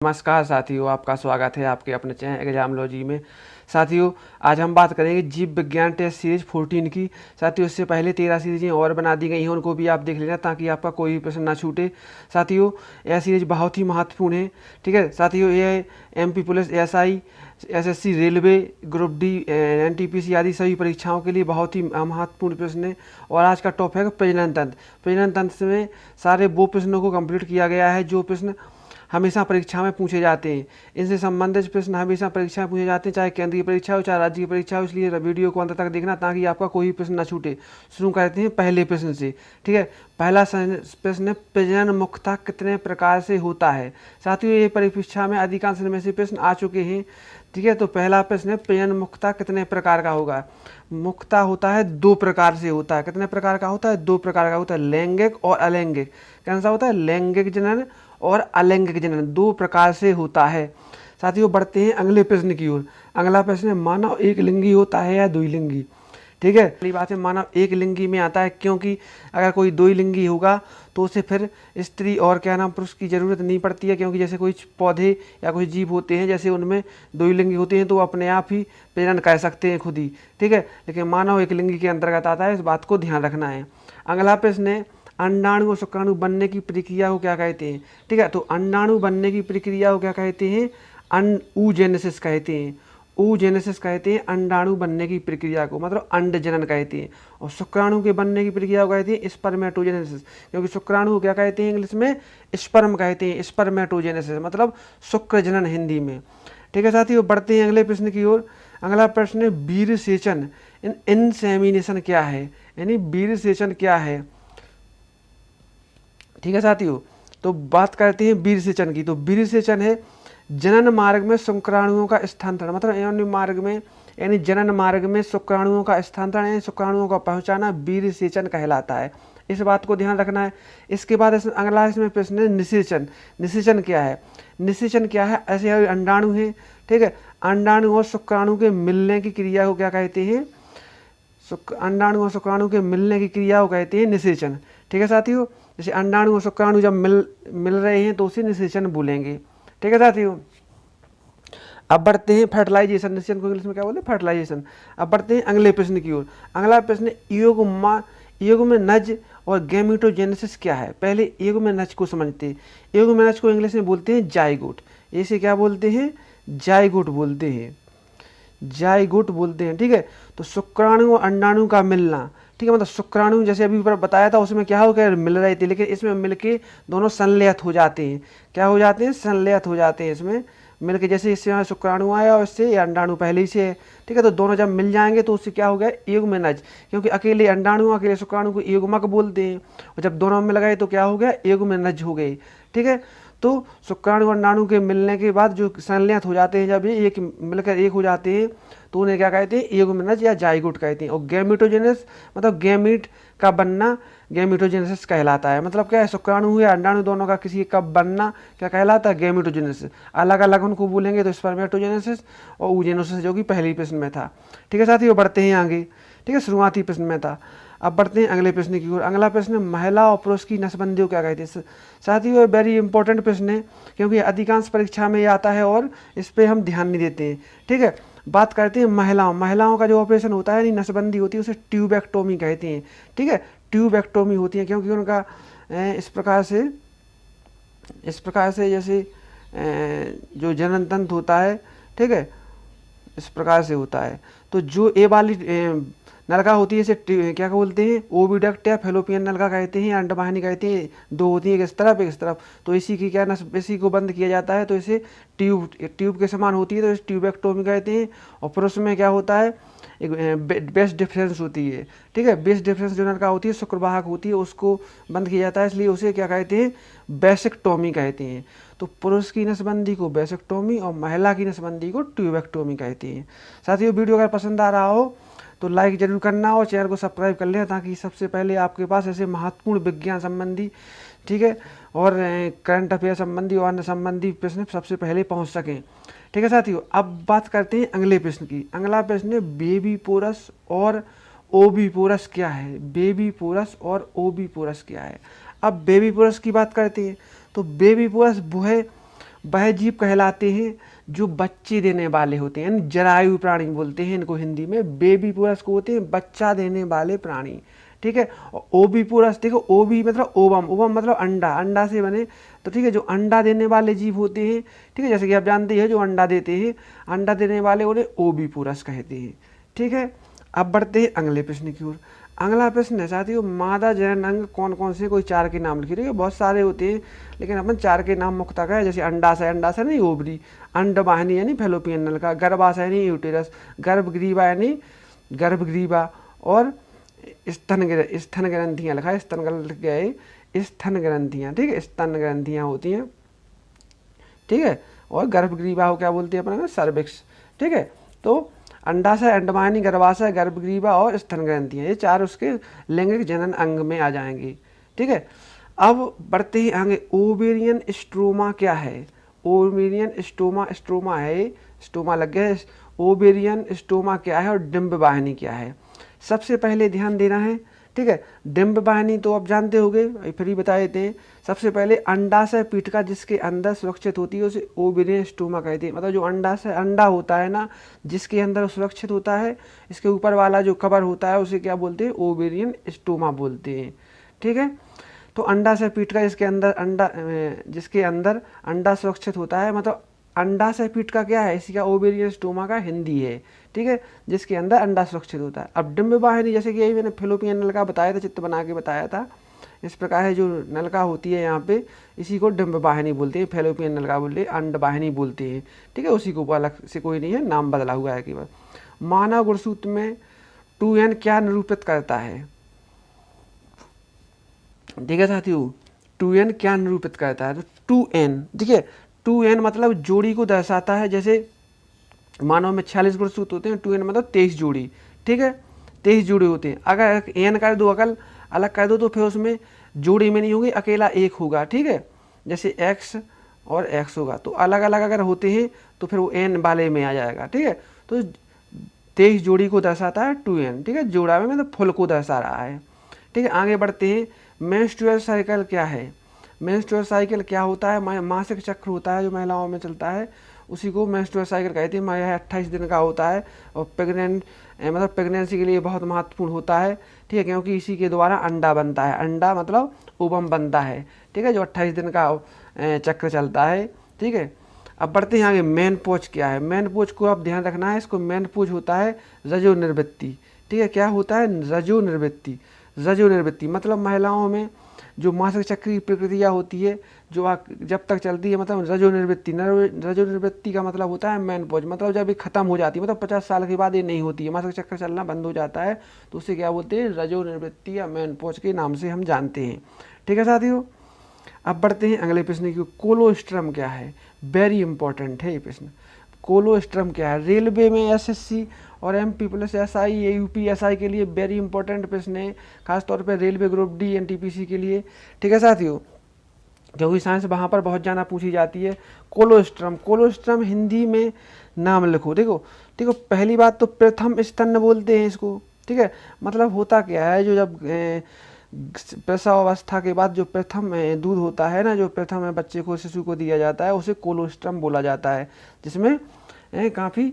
नमस्कार साथियों, आपका स्वागत है आपके अपने चैनल एग्जामोलॉजी में। साथियों, आज हम बात करेंगे जीव विज्ञान टेस्ट सीरीज 14 की। साथियों, इससे पहले 13 सीरीजें और बना दी गई हैं, उनको भी आप देख लेना ताकि आपका कोई भी प्रश्न ना छूटे। साथियों, यह सीरीज बहुत ही महत्वपूर्ण है। ठीक है साथियों, यह MP police, SI, SSC, railway, group D, NTPC आदि सभी परीक्षाओं के लिए बहुत ही महत्वपूर्ण प्रश्न है। और आज का टॉपिक है प्रजनन तंत्र। प्रजनन तंत्र में सारे वो प्रश्नों को कंप्लीट किया गया है जो प्रश्न हमेशा परीक्षा में पूछे जाते हैं। इनसे संबंधित प्रश्न हमेशा परीक्षा में पूछे जाते हैं, चाहे केंद्रीय परीक्षा हो चाहे राज्य की परीक्षा हो। इसलिए वीडियो को अंत तक देखना ताकि आपका कोई भी प्रश्न न छूटे। शुरू करते हैं पहले प्रश्न से। ठीक है, पहला प्रश्न है, प्रजनन मुख्यतः कितने प्रकार से होता है। साथियों, ये परीक्षा में अधिकांश में से प्रश्न आ चुके हैं। ठीक है, तो पहला प्रश्न है, प्रजनन मुख्यतः कितने प्रकार का होगा। मुख्यतः होता है 2 प्रकार से होता है। कितने प्रकार का होता है? 2 प्रकार का होता है, लैंगिक और अलैंगिक। कौन सा होता है? लैंगिक जनन और अलैंगिक जनन 2 प्रकार से होता है। साथियों, बढ़ते हैं अगले प्रश्न की ओर। अगला प्रश्न है, मानव एक लिंगी होता है या द्विलिंगी। ठीक है, पहली बात है, मानव एक लिंगी में आता है क्योंकि अगर कोई द्विलिंगी होगा तो उसे फिर स्त्री और क्या नाम पुरुष की जरूरत नहीं पड़ती है। क्योंकि जैसे कोई पौधे या कोई जीव होते हैं, जैसे उनमें द्विलिंगी होते हैं तो वो अपने आप ही प्रजनन कर सकते हैं खुद ही। ठीक है, लेकिन मानव एक लिंगी के अंतर्गत आता है, इस बात को ध्यान रखना है। अगला प्रश्न है, अंडाणु और शुक्राणु बनने की प्रक्रिया को क्या कहते हैं। ठीक है, तो अंडाणु बनने की प्रक्रिया को क्या कहते हैं? oogenesis कहते हैं। oogenesis कहते हैं अंडाणु बनने की प्रक्रिया को, मतलब अंड जनन कहते हैं। और शुक्राणु के बनने की प्रक्रिया को कहते हैं स्पर्मेटोजेनेसिस। क्योंकि शुक्राणु को क्या कहते हैं इंग्लिश में? स्पर्म कहते हैं। स्पर्मेटोजेनेसिस मतलब शुक्र जनन हिंदी में। ठीक है साथियों, बढ़ते हैं अगले प्रश्न की ओर। अगला प्रश्न है, वीर्य सेचन इंसेमिनेशन क्या है, यानी वीर्य सेचन क्या है। ठीक है साथियों, तो बात करते हैं वीर्य सेचन की। तो वीर्य सेचन है जनन मार्ग में शुक्राणुओं का स्थानांतरण, मतलब योनि मार्ग में यानी जनन मार्ग में शुक्राणुओं का स्थानांतरण यानी शुक्राणुओं का पहुंचाना वीर्य सेचन कहलाता है। इस बात को ध्यान रखना है। इसके बाद अगला इसमें प्रश्न है, निषेचन। निषेचन क्या है? निषेचन क्या है? ऐसे अंडाणु है। ठीक है, अंडाणु और शुक्राणु के मिलने की क्रिया को क्या कहते हैं? अंडाणु और शुक्राणु के मिलने की क्रिया को कहते हैं निषेचन। ठीक है साथियों, जैसे अंडाणु और शुक्राणु जब मिल रहे हैं तो उसे निषेचन बोलेंगे। ठीक है साथियों, अब बढ़ते हैं फर्टिलाइजेशन। निषेचन को इंग्लिश में क्या बोलते हैं? फर्टिलाइजेशन। अब बढ़ते हैं अगले प्रश्न की ओर। अगला प्रश्न, युग्मनज और गैमेटोजेनेसिस क्या है। पहले युग्मनज को समझते हैं। युग्मनज को इंग्लिश में बोलते हैं जाइगोट। इसे क्या बोलते हैं? जाइगोट बोलते हैं। जाइगोट बोलते हैं। ठीक है, तो शुक्राणु और अंडाणु का मिलना। ठीक है, मतलब शुक्राणु जैसे अभी ऊपर बताया था उसमें क्या हो गया? मिल रहे थे, लेकिन इसमें मिलके दोनों संलयत हो जाते हैं। क्या हो जाते हैं? संलयत हो जाते हैं। इसमें मिलके जैसे इससे शुक्राणु आया और इससे अंडाणु पहले ही से है। ठीक है, तो दोनों जब मिल जाएंगे तो उससे क्या हो गया? युग्मनज। क्योंकि अकेले अंडाणु अकेले शुक्राणु को युग्मक बोलते हैं, और जब दोनों मिल गए तो क्या हो गया? युग्मनज हो गए। ठीक है, तो शुक्राणु और अंडाणु के मिलने के बाद जो संलयत हो जाते हैं, जब ये एक मिलकर एक हो जाते हैं तो उन्हें क्या कहते हैं? युग्मनज या जाइगोट कहते हैं। और गैमेटोजेनेसिस मतलब गैमीट का बनना गैमेटोजेनेसिस कहलाता है। मतलब क्या है? शुक्राणु या अंडाणु दोनों का किसी का बनना क्या कहलाता है? गैमेटोजेनेसिस। अलग अलग उनको बोलेंगे तो स्पर्मेटोजेनेसिस और oogenesis, जो कि पहले प्रश्न में था। ठीक है साथियों, बढ़ते हैं आगे। ठीक है, शुरुआती प्रश्न में था। अब बढ़ते हैं अगले प्रश्न की ओर। अगला प्रश्न, महिला और पुरुष की नसबंदी को क्या कहते हैं। साथियों, वेरी इंपॉर्टेंट प्रश्न है क्योंकि अधिकांश परीक्षा में आता है और इस पर हम ध्यान नहीं देते हैं। ठीक है, बात करते हैं महिलाओं का जो ऑपरेशन होता है, नसबंदी होती है, उसे ट्यूबेक्टोमी कहते हैं। ठीक है, ट्यूबेक्टोमी होती है क्योंकि उनका इस प्रकार से जैसे जो जनन तंत्र होता है, ठीक है, इस प्रकार से होता है। तो जो ए वाली नलका होती है इसे क्या बोलते हैं? ओविडक्ट या फेलोपियन नलका कहते हैं, अंडवाहिनी कहते हैं। 2 होती है, एक इस तरफ एक इस तरफ। तो इसी की क्या इसी को बंद किया जाता है, तो इसे ट्यूब के समान होती है, तो इसे ट्यूबेक्टोमी कहते हैं। और पुरुष में क्या होता है? एक बेस्ट डिफरेंस होती है। ठीक है, बेस्ट डिफरेंस जो नलका होती है, शुक्रवाहक होती है, उसको बंद किया जाता है, इसलिए उसे क्या कहते हैं? बेसेक्टोमी कहते हैं। तो पुरुष की नसबंदी को बेसेक्टोमी और महिला की नसबंदी को ट्यूबेक्टोमी कहते हैं। साथियों, वीडियो अगर पसंद आ रहा हो तो लाइक जरूर करना और चैनल को सब्सक्राइब कर लें ताकि सबसे पहले आपके पास ऐसे महत्वपूर्ण विज्ञान संबंधी, ठीक है, और करंट अफेयर संबंधी और अन्य संबंधी प्रश्न सबसे पहले पहुंच सकें। ठीक है साथियों, अब बात करते हैं अगले प्रश्न की। अगला प्रश्न है, बेबी पोरस और ओबी पोरस क्या है। बेबी पोरस और ओबी पोरस क्या है। अब बेबी पोरस की बात करते हैं तो बेबी पोरस वह जीव कहलाते हैं जो बच्चे देने वाले होते हैं, यानी जरायु प्राणी बोलते हैं इनको हिंदी में। बेबी पूरस को होते हैं बच्चा देने वाले प्राणी, ठीक है। और ओबी पूरस, देखो ओबी मतलब ओवम, ओवम मतलब अंडा, अंडा से बने, तो ठीक है, जो अंडा देने वाले जीव होते हैं, ठीक है, जैसे कि आप जानते हैं जो अंडा देते हैं, अंडा देने वाले उन्हें ओबी पूरस कहते हैं, ठीक है। अब बढ़ते हैं अगले प्रश्न की ओर। अगला प्रश्न है साथियों, मादा जनन अंग कौन कौन से, कोई 4 के नाम लिखिए, ठीक है, बहुत सारे होते हैं लेकिन अपन 4 के नाम मुख्यतः का है, जैसे अंडाशय, अंडाशय नहीं ओवरी, अंडवाहिनी यानी फैलोपियन नलिका, गर्भाशय यानी यूटेरस, गर्भग्रीवा यानी गर्भग्रीवा, और स्तन ग्रंथियाँ लिखा है, स्तन लिख गए, स्तन ग्रंथियाँ, ठीक है, स्तन ग्रंथियाँ होती हैं, ठीक है। और गर्भग्रीवा को क्या बोलते हैं अपना, सर्विक्स, ठीक है। तो अंडाशय, अंडवाहिनी, गर्भाशय, गर्भग्रीवा और स्तन ग्रंथियाँ, ये 4 उसके लैंगिक जनन अंग में आ जाएंगे, ठीक है। अब बढ़ते ही आगे, ओवेरियन स्ट्रोमा क्या है, ओवेरियन स्टोमा, स्ट्रोमा है, स्टोमा लग गया, ओवेरियन स्टोमा क्या है और डिंब वाहिनी क्या है। सबसे पहले ध्यान देना है, ठीक है, डिंब वाहिनी तो आप जानते होंगे, फिर ही बता देते हैं। सबसे पहले अंडाशय पीठिका जिसके अंदर सुरक्षित होती है उसे ओवेरियन स्टोमा कहते हैं, मतलब जो अंडाशय, अंडा होता है ना जिसके अंदर सुरक्षित होता है, इसके ऊपर वाला जो कवर होता है उसे क्या बोलते हैं, ओवेरियन स्टोमा बोलते हैं, ठीक है। तो अंडाशय पीठिका जिसके अंदर अंडा सुरक्षित होता है, मतलब अंडाशय पीठिका क्या है, इसी का ओवेरियन स्टोमा का हिंदी है, ठीक है, जिसके अंदर अंडा सुरक्षित होता है। अब डिंब वाहिनी, जैसे कि यही मैंने फैलोपियन नलिका बताया था, चित्र बना के बताया था, इस प्रकार है जो नलिका होती है यहाँ पे, इसी को डिंब वाहिनी बोलते हैं, फैलोपियन नलिका बोलते हैं, अंड वाहिनी बोलते हैं, ठीक है, उसी को अलग से कोई नहीं है, नाम बदला हुआ है केवल। मानव गुणसूत्र में 2n क्या निरूपित करता है, ठीक है साथियों, 2n क्या निरूपित करता है, तो 2n, ठीक है, 2n मतलब जोड़ी को दर्शाता है, जैसे मानव में 46 गुणसूत्र होते हैं, 2n मतलब 23 जोड़ी, ठीक है, 23 जोड़ी होते हैं। अगर n कर दो, अकल अलग कर दो तो फिर उसमें जोड़ी में नहीं होगी, अकेला एक होगा, ठीक है, जैसे x और x होगा, तो अलग अलग अगर होते हैं तो फिर वो n वाले में आ जाएगा, ठीक है। तो 23 जोड़ी को दर्शाता है 2n, ठीक है, जोड़ा में मतलब फुल को दर्शा रहा है, ठीक है। आगे बढ़ते हैं, मेंस्ट्रुअल साइकिल क्या है, मेंस्ट्रुअल साइकिल क्या होता है, मासिक चक्र होता है जो महिलाओं में चलता है, उसी को मेंस्ट्रुअल साइकिल कहते हैं। यह 28 दिन का होता है और मतलब प्रेगनेंसी के लिए बहुत महत्वपूर्ण होता है, ठीक है, क्योंकि इसी के द्वारा अंडा बनता है, अंडा मतलब ओवम बनता है, ठीक है, जो 28 दिन का चक्र चलता है, ठीक है। अब बढ़ते हैं आगे, मेनोपॉज क्या है, मेनोपॉज को आप ध्यान रखना है, इसको मेनोपॉज होता है रजो निवृत्ति, ठीक है, क्या होता है, रजो निवृत्ति, रजो निवृत्ति मतलब महिलाओं में जो मासिक चक्र की प्रक्रिया होती है जो जब तक चलती है, मतलब रजो निवृत्ति, रजो निवृत्ति का मतलब होता है मेनोपॉज, मतलब जब ये खत्म हो जाती है, मतलब 50 साल के बाद ये नहीं होती है, मासिक चक्र चलना बंद हो जाता है, तो उसे क्या बोलते हैं, रजो निवृत्ति या मेनोपॉज के नाम से हम जानते हैं, ठीक है साथियों। अब बढ़ते हैं अगले प्रश्न की, कोलोस्ट्रम क्या है, वेरी इंपॉर्टेंट है ये प्रश्न, कोलोस्ट्रम क्या है, रेलवे में एसएससी और MP+SI AUP SI के लिए वेरी इंपॉर्टेंट प्रश्न है, खासतौर पर रेलवे ग्रुप डी NTPC के लिए, ठीक है साथियों, क्योंकि साइंस वहाँ पर बहुत ज़्यादा पूछी जाती है। कोलोस्ट्रम, कोलोस्ट्रम हिंदी में नाम लिखो, देखो देखो, पहली बात तो प्रथम स्तन बोलते हैं इसको, ठीक है, मतलब होता क्या है, जो जब प्रसव अवस्था के बाद जो प्रथम दूध होता है ना, जो प्रथम बच्चे को, शिशु को दिया जाता है, उसे कोलोस्ट्रम बोला जाता है, जिसमें काफ़ी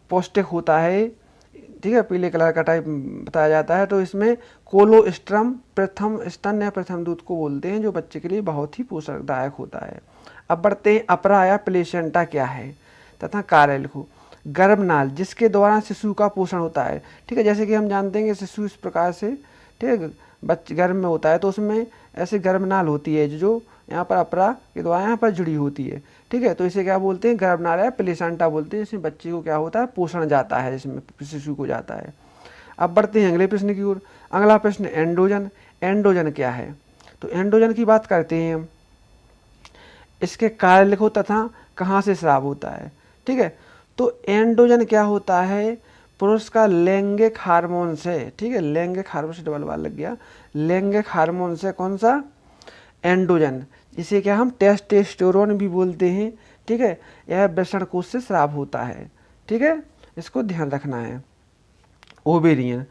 पौष्टिक होता है, ठीक है, पीले कलर का टाइप बताया जाता है, तो इसमें कोलोस्ट्रम प्रथम स्तन या प्रथम दूध को बोलते हैं, जो बच्चे के लिए बहुत ही पोषकदायक होता है। अब बढ़ते हैं, अपरा या प्लेसेंटा क्या है तथा कार्य लिखो, गर्भनाल जिसके द्वारा शिशु का पोषण होता है, ठीक है, जैसे कि हम जानते हैं कि शिशु इस प्रकार से, ठीक है, बच्चे गर्भ में होता है तो उसमें ऐसे गर्भनाल होती है जो यहाँ पर अपरा के द्वारा यहाँ पर जुड़ी होती है, ठीक है, तो इसे क्या बोलते हैं, गर्भनाल या प्लेसेंटा बोलते हैं, जिसमें बच्चे को क्या होता है, पोषण जाता है, जिसमें शिशु को जाता है। अब बढ़ते हैं अगले प्रश्न की ओर। अगला प्रश्न, एंड्रोजन, एंड्रोजन क्या है, तो एंड्रोजन की बात करते हैं हम, इसके कार्य लिखो तथा कहाँ से स्राव होता है, ठीक है। तो एंड्रोजन क्या होता है, पुरुष का लैंगिक हार्मोन से, ठीक है, लैंगिक हार्मोन से डबल बार लग गया, लैंगिक हार्मोन से, कौन सा, एंड्रोजन, इसे क्या हम टेस्टोस्टेरोन भी बोलते हैं, ठीक है, यह वृषण कोष से स्राव होता है, ठीक है, इसको ध्यान रखना है। ओवेरियन,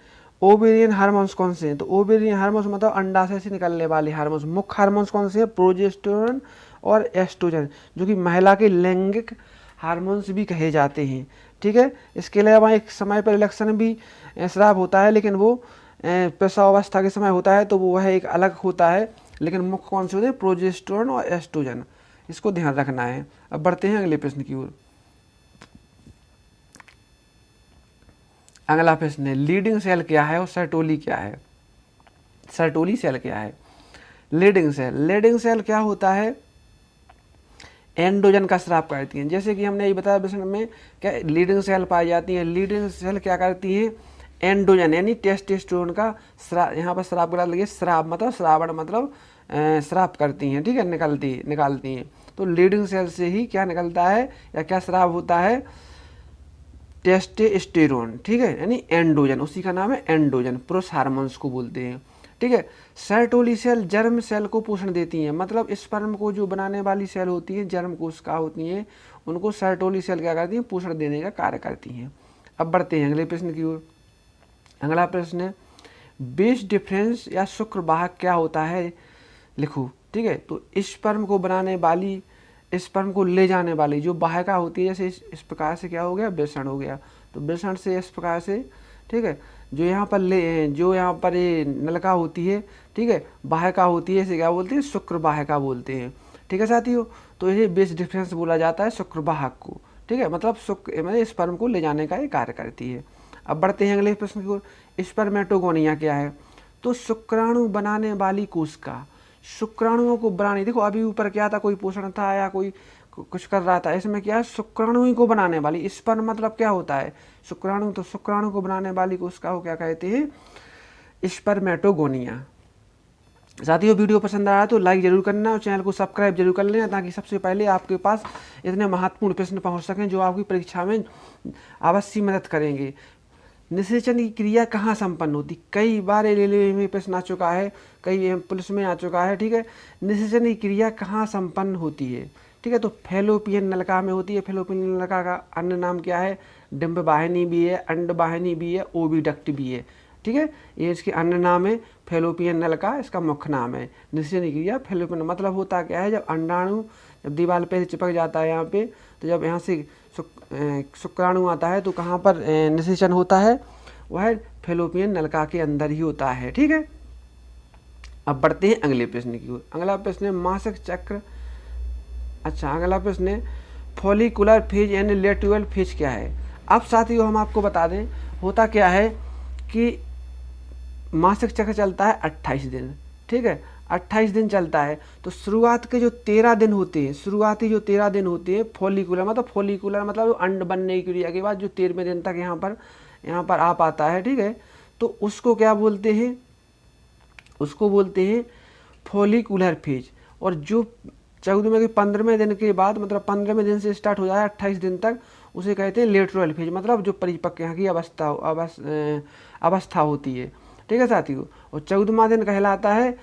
ओवेरियन हार्मोन्स कौन से हैं, तो ओवेरियन हार्मोन्स मतलब अंडाशय से निकलने वाले हार्मोन्स, मुख्य हार्मोन्स कौन से हैं, प्रोजेस्टेरोन और एस्ट्रोजन, जो कि महिला के लैंगिक हार्मोन्स भी कहे जाते हैं। ठीक है, इसके अलावा एक समय पर इलेक्शन भी स्राव होता है, लेकिन वो प्रसवावस्था के समय होता है, तो वो वह एक अलग होता है। लेकिन मुख्य कौन से होते हैं? प्रोजेस्टेरोन और एस्ट्रोजन, इसको ध्यान रखना है। अब बढ़ते हैं अगले प्रश्न की ओर। अगला प्रश्न है, लीडिंग सेल क्या है और सर्टोली क्या है? सर्टोली सेल क्या है? लीडिंग सेल क्या होता है? एंड्रोजन का स्राव करती हैं। जैसे कि हमने ये बताया प्रश्न में, क्या लीडिंग सेल पाई जाती हैं। लीडिंग सेल क्या करती हैं? एंड्रोजन यानी टेस्टोस्टेरोन का स्राव, यहाँ पर स्राव करा लगे, स्राव मतलब श्रावण मतलब स्राव करती हैं। ठीक है, निकालती हैं। तो लीडिंग सेल से ही क्या निकलता है या क्या स्राव होता है? टेस्टोस्टेरोन। ठीक है, यानी एंड्रोजन, उसी का नाम है एंड्रोजन, पुरुष हार्मोन्स को बोलते हैं। ठीक है, सर्टोली सेल जर्म सेल को पोषण देती हैं, मतलब स्पर्म को जो बनाने वाली सेल होती है, जर्म कोशिका होती हैं, उनको सर्टोली सेल क्या करती हैं? पोषण देने का कार्य करती हैं। अब बढ़ते हैं अगले प्रश्न की ओर। अगला प्रश्न है, बेस डिफरेंस या शुक्र वाहक क्या होता है? लिखो। ठीक है, तो स्पर्म को बनाने वाली, स्पर्म को ले जाने वाली जो वाहिका होती है, जैसे इस प्रकार से क्या हो गया? वृषण हो गया। तो वृषण से इस प्रकार से, ठीक है, जो यहाँ पर ये नलिका होती है, ठीक है, वाहिका होती है, इसे क्या बोलते हैं? शुक्र वाहिका बोलते हैं। ठीक है साथियों, तो ये बेस डिफरेंस बोला जाता है शुक्र वाहक को। ठीक है, मतलब शुक्र मतलब स्पर्म को ले जाने का ये कार्य करती है। अब बढ़ते हैं अगले प्रश्न की ओर। स्पर्मेटोगोनिया क्या है? तो शुक्राणु बनाने वाली कोशिका, शुक्राणुओं को बनाने, देखो अभी ऊपर क्या था? कोई पोषण था या कोई कुछ कर रहा था, इसमें क्या है? शुक्राणु ही को बनाने वाली। स्पर्म मतलब क्या होता है? शुक्राणु। तो शुक्राणु को बनाने वाली कोशिका को क्या कहते हैं? स्पर्मेटोगोनिया। साथियों, वीडियो पसंद आया तो लाइक जरूर करना और चैनल को सब्सक्राइब जरूर कर लेना, ताकि सबसे पहले आपके पास इतने महत्वपूर्ण प्रश्न पहुंच सकें जो आपकी परीक्षा में अवश्य मदद करेंगे। निषेचन की क्रिया कहाँ संपन्न होती? कई बार रेलवे में प्रश्न आ चुका है, कई पुलिस में आ चुका है। ठीक है, निषेचन की क्रिया कहाँ संपन्न होती है? ठीक है, तो फैलोपियन नलिका में होती है। फैलोपियन नलिका का अन्य नाम क्या है? डिंब वाहिनी भी है, अंड वाहिनी भी है, ओविडक्ट भी है। ठीक है, ये इसके अन्य नाम है। फैलोपियन नलिका इसका मुख्य नाम है। निषेचन की क्रिया फैलोपियन मतलब होता क्या है? जब अंडाणु जब दीवार पे चिपक जाता है यहाँ पे, तो जब यहाँ से शुक्राणु आता है तो कहाँ पर निषेचन होता है? वह फैलोपियन नलिका के अंदर ही होता है। ठीक है, अब बढ़ते हैं अगले प्रश्न की ओर। अगला प्रश्न है मासिक चक्र। अच्छा, अगला प्रश्न है फॉलिकुलर फेज एंड लेट्यूल फेज क्या है? अब साथियों हम आपको बता दें, होता क्या है कि मासिक चक्र चलता है 28 दिन। ठीक है, 28 दिन चलता है। तो शुरुआत के जो 13 दिन होते हैं, शुरुआती जो 13 दिन होते हैं फॉलिकुलर मतलब अंड बनने की क्रिया के बाद जो 13वें दिन तक यहाँ पर आ पाता है। ठीक है, तो उसको क्या बोलते हैं? उसको बोलते हैं फॉलिकुलर फेज। और जो 14वें के 15वें दिन के बाद, मतलब 15वें दिन से स्टार्ट हो जाए 28 दिन तक, उसे कहते हैं लेटरल फेज, मतलब जो परिपक्व यहाँ की अवस्था होती है। ठीक है साथियों, और 14वां दिन कहलाता है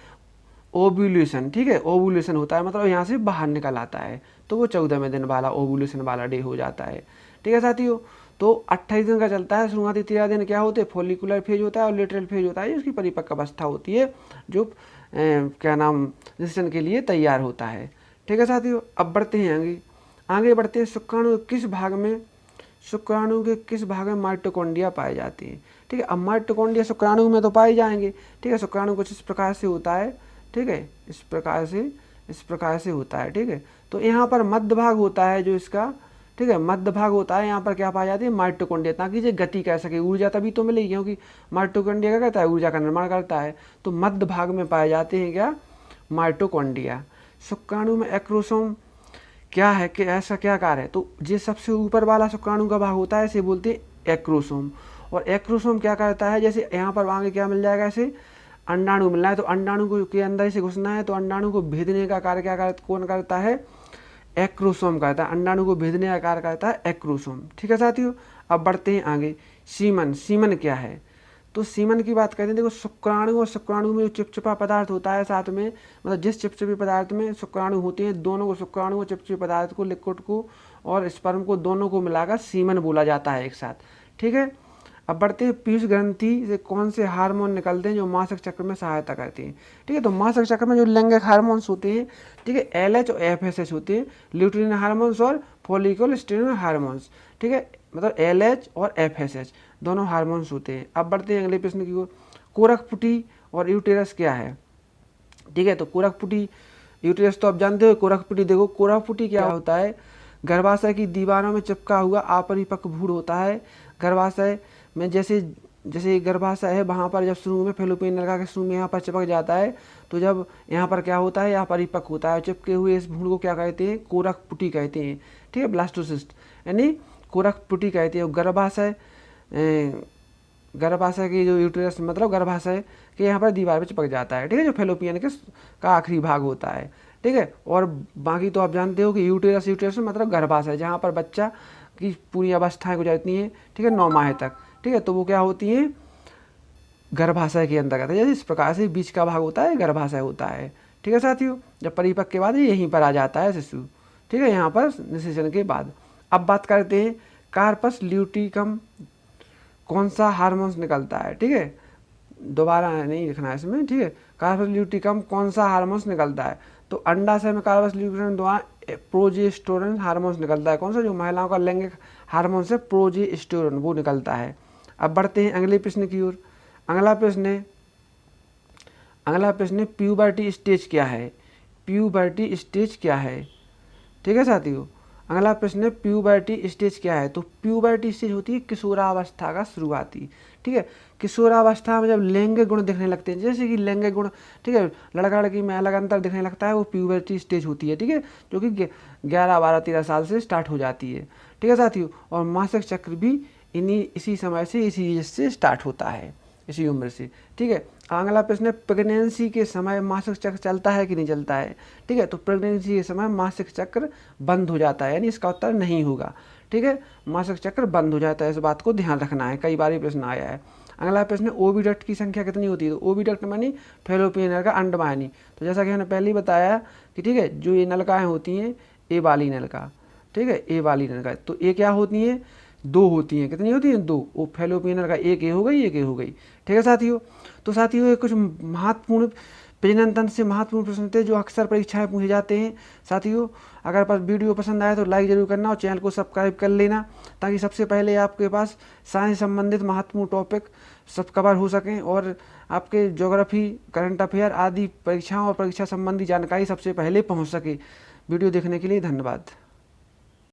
ओव्यूलेशन। ठीक है, ओव्यूलेशन होता है, मतलब यहाँ से बाहर निकल आता है, तो वो 14वें दिन वाला ओव्यूलेशन वाला डे हो जाता है। ठीक है साथियों, तो 28 दिन का चलता है। शुरुआती 13 दिन क्या होते हैं? फॉलिकुलर फेज होता है, और लेटरल फेज होता है, उसकी परिपक्व अवस्था होती है, जो निषेचन के लिए तैयार होता है। ठीक है साथियों, अब बढ़ते हैं आगे बढ़ते हैं। शुक्राणु के किस भाग में माइटोकॉन्ड्रिया पाए जाते हैं? ठीक है, अब माइटोकॉन्ड्रिया शुक्राणु में तो पाए जाएंगे। ठीक है, शुक्राणु कुछ इस प्रकार से होता है। ठीक है, इस प्रकार से होता है। ठीक है, तो यहाँ पर मध्य भाग होता है जो इसका, ठीक है, मध्य भाग होता है। यहाँ पर क्या पाई जाती है? माइटोकॉन्ड्रिया, ताकि ये गति कर सके, ऊर्जा तभी तो मिलेगी, क्योंकि माइटोकॉन्ड्रिया क्या करता है? ऊर्जा का निर्माण करता है। तो मध्य भाग में पाए जाते हैं क्या? माइटोकॉन्ड्रिया। शुक्राणु में एक्रोसोम क्या है कि ऐसा क्या कार्य है? तो ये सबसे ऊपर वाला शुक्राणु का भाग होता है, इसे बोलते हैं एक्रोसोम। और एक्रोसोम क्या करता है? जैसे यहाँ पर आगे क्या मिल जाएगा? ऐसे अंडाणु मिलना है, तो अंडाणु को के अंदर से घुसना है, तो अंडाणु को भेदने का कार्य कौन करता है? एक्रोसोम करता है। अंडाणु को भेदने का कार्य करता है एक्रोसोम। ठीक है साथियों, अब बढ़ते हैं आगे। सीमन क्या है? तो सीमन की बात करते हैं। देखो, शुक्राणु और शुक्राणु में जो चिपचिपा पदार्थ होता है साथ में, मतलब जिस चिपचिपे पदार्थ में शुक्राणु होते हैं, दोनों को, शुक्राणु और चिपचिपे पदार्थ को, लिक्विड को और स्पर्म को, दोनों को मिलाकर सीमन बोला जाता है एक साथ। ठीक है, अब बढ़ते हैं पीयूष ग्रंथि से कौन से हार्मोन निकलते हैं जो मासिक चक्र में सहायता करते हैं। ठीक है, तो मासिक चक्र में जो लैंगिक हार्मोन्स होते हैं, ठीक है, LH और FSH होते हैं, ल्यूटिन हार्मोन्स और फॉलिकल स्टिमुलेटिंग हार्मोन्स। ठीक है, मतलब LH और FSH दोनों हार्मोन्स होते हैं। अब बढ़ते हैं अगले प्रश्न की ओर। कोरकपुटी और यूटेरस क्या है? ठीक है, तो कोरकपुटी यूटेरस तो आप जानते हो। कोरकपुटी देखो, कोरकपुटी क्या होता है? गर्भाशय की दीवारों में चिपका हुआ अपरिपक्व भ्रूण होता है। गर्भाशय में जैसे जैसे गर्भाशय है वहाँ पर जब शुरू में फैलोपियन नलिका के शुरू में यहाँ पर चिपक जाता है, तो जब यहाँ पर क्या होता है, यहाँ परिपक्व होता है। चिपके हुए इस भ्रूण को क्या कहते हैं? कोरकपुटी कहते हैं। ठीक है, ब्लास्टोसिस्ट यानी कोरकपुटी कहते हैं। गर्भाशय की जो यूटेरस मतलब गर्भाशय के यहाँ पर दीवार पर चिपक जाता है। ठीक है, जो फैलोपियन के का आखिरी भाग होता है। ठीक है, और बाकी तो आप जानते हो कि यूटेरस मतलब गर्भाशय जहाँ पर बच्चा की पूरी अवस्थाएं गुजरती हैं। ठीक है, 9 माह तक। ठीक है, तो वो क्या होती हैं? गर्भाशय के अंतर्गत है। इस प्रकार से बीच का भाग होता है गर्भाशय होता है। ठीक है साथियों, जब परिपक्व के बाद यहीं पर आ जाता है शिशु। ठीक है, यहाँ पर निषेचन के बाद। अब बात करते हैं कार्पस ल्यूटिकम कौन सा हार्मोन्स निकलता है। ठीक है, दोबारा नहीं लिखना है इसमें। ठीक है, कार्पस ल्यूटिकम कौन सा हार्मोन्स निकलता है? तो अंडाशय में कार्पस ल्यूटिकम द्वारा प्रोजेस्टेरोन हार्मोन्स निकलता है। कौन सा? जो महिलाओं का लैंगिक हार्मोन है प्रोजेस्टेरोन, वो निकलता है। अब बढ़ते हैं अगले प्रश्न की ओर। अगला प्रश्न प्यूबर्टी स्टेज क्या है? प्यूबर्टी स्टेज क्या है? ठीक है साथियों, अगला प्रश्न है प्यूबर्टी स्टेज क्या है? तो प्यूबर्टी स्टेज होती है किशोरावस्था का शुरुआती। ठीक है, किशोरावस्था में जब लैंगिक गुण दिखने लगते हैं, जैसे कि लैंगिक गुण, ठीक है, लड़का लड़की में अलग अंतर दिखने लगता है, वो प्यूबर्टी स्टेज होती है। ठीक है, जो कि 11, 12, 13 साल से स्टार्ट हो जाती है। ठीक है साथियों, और मासिक चक्र भी इसी समय से, इसी एज से स्टार्ट होता है, इसी उम्र से। ठीक है, अगला प्रश्न है प्रेगनेंसी के समय मासिक चक्र चलता है कि नहीं चलता है? ठीक है, तो प्रेगनेंसी के समय मासिक चक्र बंद हो जाता है, यानी इसका उत्तर नहीं होगा। ठीक है, मासिक चक्र बंद हो जाता है, इस बात को ध्यान रखना है, कई बार ये प्रश्न आया है। अगला प्रश्न है ओविडक्ट की संख्या कितनी होती है? तो ओविडक्ट मानी फैलोपियन नलिका अंडवाहिनी। तो जैसा कि मैंने पहले ही बताया कि ठीक है, जो ये नलिकाएँ होती हैं, ए वाली नलिका, ठीक है, ए वाली नलिका, तो ये क्या होती हैं? 2 होती हैं। कितनी होती हैं? 2। वो फैलोपियन नलिका एक ए हो गई, एक ए हो गई। ठीक है साथियों, तो साथियों ये कुछ महत्वपूर्ण प्रजनन तंत्र से महत्वपूर्ण प्रश्न थे जो अक्सर परीक्षाएं पूछे जाते हैं। साथियों, अगर पर वीडियो पसंद आए तो लाइक जरूर करना और चैनल को सब्सक्राइब कर लेना, ताकि सबसे पहले आपके पास साइंस संबंधित महत्वपूर्ण टॉपिक सब कवर हो सकें और आपके ज्योग्राफी, करंट अफेयर आदि परीक्षाओं और परीक्षा संबंधी जानकारी सबसे पहले पहुँच सके। वीडियो देखने के लिए धन्यवाद।